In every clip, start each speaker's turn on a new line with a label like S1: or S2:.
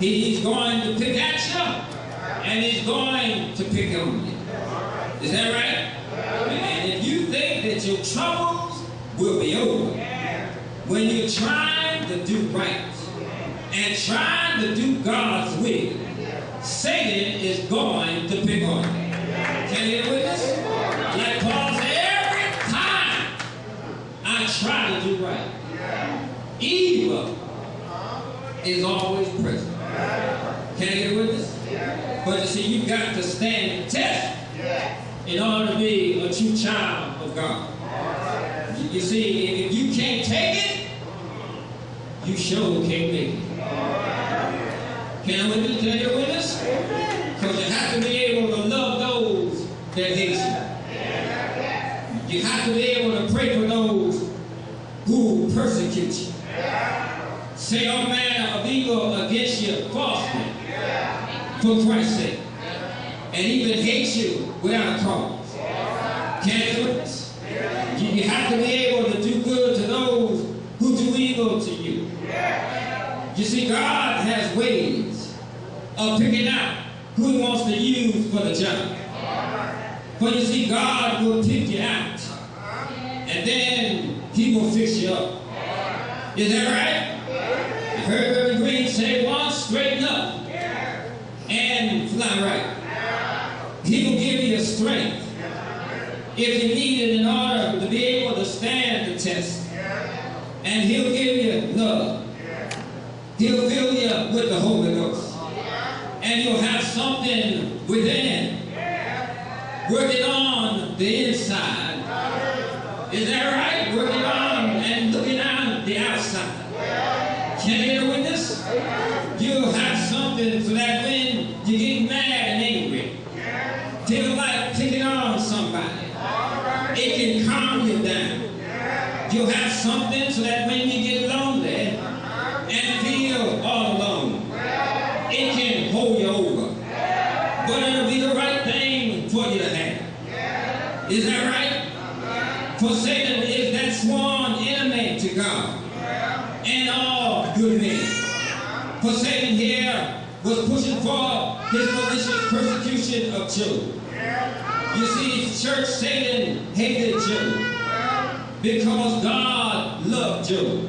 S1: He's going to pick at you, and he's going to pick on you. Is that right? And if you think that your troubles will be over when you're trying to do right and trying to do God's will, Satan is going to pick on you. Can you get a witness? Like Paul said, every time I try to do right, evil is always present. Can I get a witness? But you see, you've got to stand the test in order to be a true child of God. You see, if you can't take it, you sure can't make it. Can I get a witness? Because you have to be able to love those that hate you. You have to be able to pray for those who persecute you. Say all manner of evil against you falsely for Christ's sake, and even hate you without a cause. Can I do this? You have to be able to do good to those who do evil to you. You see, God has ways of picking out who he wants to use for the job. But you see, God will pick you out, and then he will fix you up. Is that right? I heard Reverend Green say, once straighten up and fly right. He will give you strength if you need it in order to be able to stand the test. And he'll give you love. He'll fill you with the Holy Ghost. And you'll have something within working on the inside. Is that right? Working on and looking on the outside. Can I get a witness? You'll have something so that when you get mad and angry, feel like picking on somebody, it can calm you down. You'll have something so that when you get lonely and feel all alone, it can hold you over. But it'll be the right thing for you to have. Is that right? For Satan is that sworn enemy to God and all good men. For Satan here was pushing for his malicious persecution of Job. You see, church, Satan hated Job because God loved Job.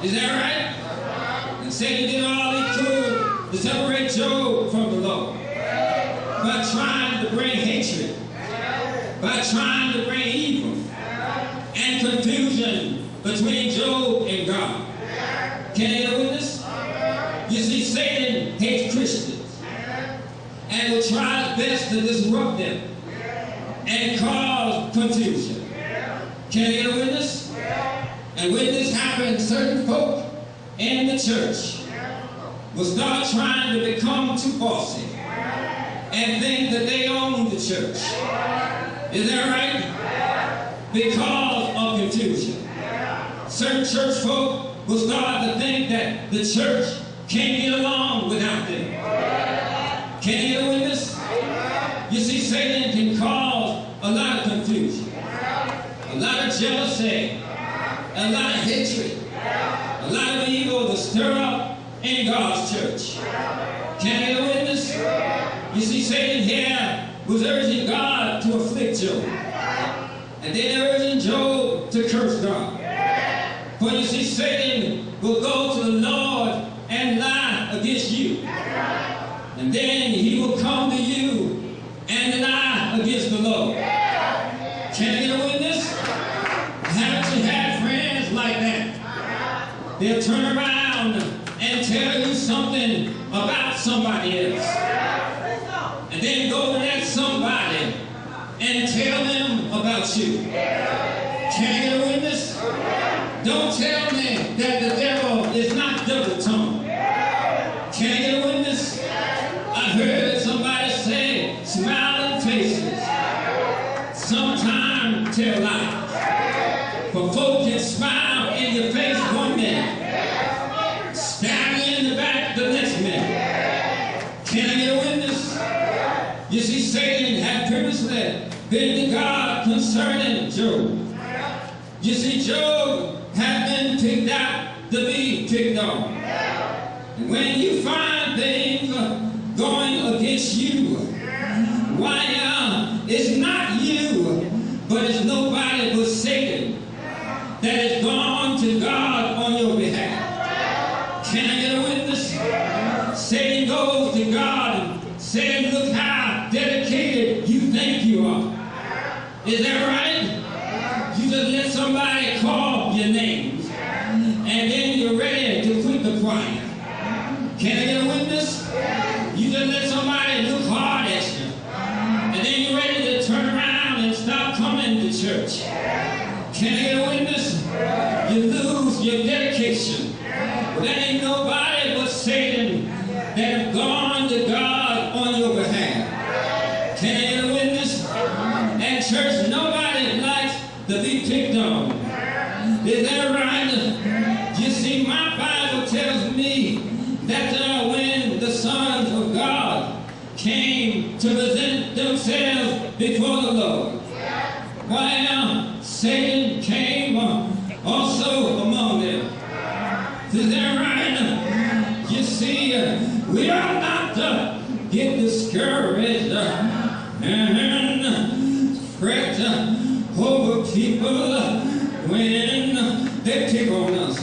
S1: Is that right? And Satan did all he could to separate Job from the Lord by trying to bring hatred, by trying to bring evil and confusion between Job and God. Can I get a witness? You see, Satan hates Christians and will try his best to disrupt them and cause confusion. Can I get a witness? And when this happens, certain folk in the church will start trying to become too bossy and think that they own the church. Is that right? Because of confusion. Certain church folk will start to think that the church can't get along without them. Can you get a witness? You see, Satan can cause a lot of confusion, a lot of jealousy, a lot of hatred, a lot of evil to stir up in God's church. Can you get a witness? You see, Satan here was urging God to afflict Job, and then urging Job to curse God. For you see, Satan will go to the Lord and lie against you. And then he will come to you and lie against the Lord. Can I get a witness? Haven't you had friends like that? They'll turn around and tell you something about somebody else. And then go to that somebody and tell them about you. Can I get a witness? Don't tell me that the devil is not double-tongued. Can I get a witness? I heard somebody say, smiling faces sometimes tell lies. For folk can smile in your face one minute, stab you in the back the next minute. Can I get a witness? You see, Satan had previously been to God concerning Job. You see, Job had been picked out to be picked on. And when you find things going against you, why it's not you, but it's nobody but Satan that has gone to God on your behalf. Can I get a witness? Satan goes to God and says, look how dedicated you think you are. Is that right? You just let somebody call your names, and then you're ready to quit the choir. Can I get a witness? You just let somebody look hard at you, and then you're ready to turn around and stop coming to church. Can I get a witness? You lose your dedication. But there ain't nobody but Satan that have gone to God on your behalf. Can I get a witness? At church, nobody likes to be picked on. Is that right? You see, my Bible tells me that when the sons of God came to present themselves before the Lord, while Satan came also among them. Is that right? You see, we are not to get discouraged and fret over people when they pick on us,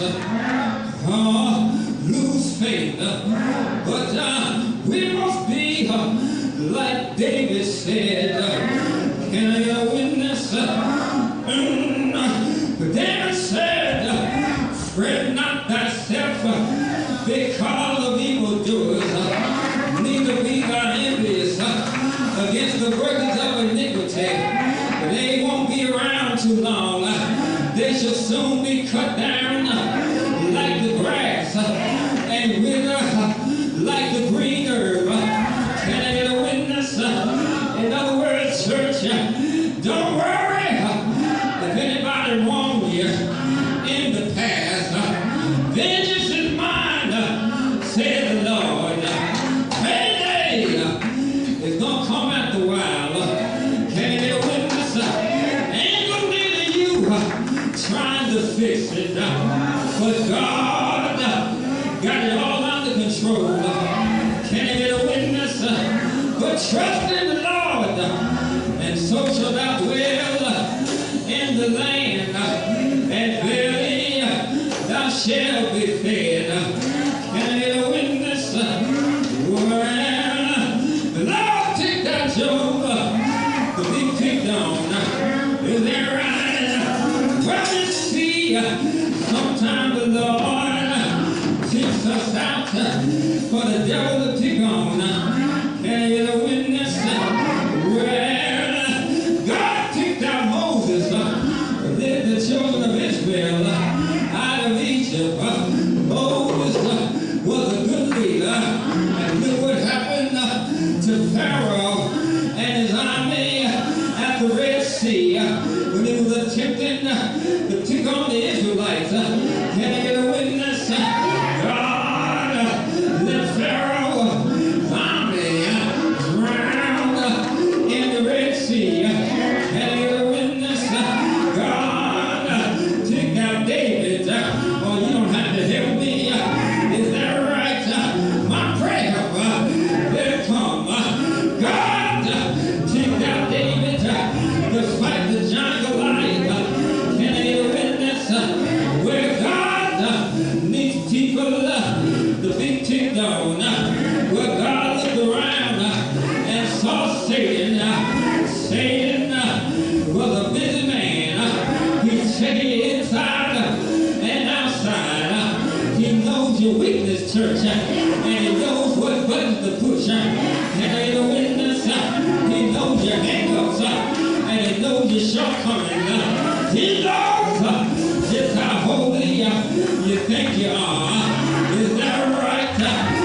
S1: lose faith. But we must be like David said. Can I get a witness? David said, fret not thyself because of evildoers, neither be thou envious against the workers of iniquity. They won't be around too long. They shall soon be cut down like the grass and wither like the green herb. Can I get a witness? In other words, church, don't worry if anybody wronged you in the past. Vengeance is mine, said the Lord. Payday is going to come after a while. Can I get a witness? Ain't going to be to you trying to fix it. But God got it all under control. Can I get a witness? But trust in the Lord, and so shall thou dwell in the land, and verily thou shalt be fed. Can I get a witness? Well, the Lord took that Job to be picked on. Is that right? Well, you see, sometimes the Lord takes us out for the devil to pick on. Can I get a witness? Well, God picked out Moses, led the children of Israel out of Egypt. Moses was a good leader, and look what happened to Pharaoh and his army at the Red Sea when he was attempting to pick on the Israelites. Can I get a witness? God let Pharaoh's army drown in the Red Sea. Can I get a witness? God took out David. Oh, you don't have to help me. Is that right? My prayer will come. God took out David to fight the giant Goliath. Can I get a witness? Where God needs people to be ticked on. Where God looked around and saw Satan. Satan was a busy man. He checked you inside and outside. He knows your weakness, church, and he knows what buttons to push. Can I get a witness? He knows your hang-ups, and he knows your shortcomings. He knows just how holy you think you are. Is that right?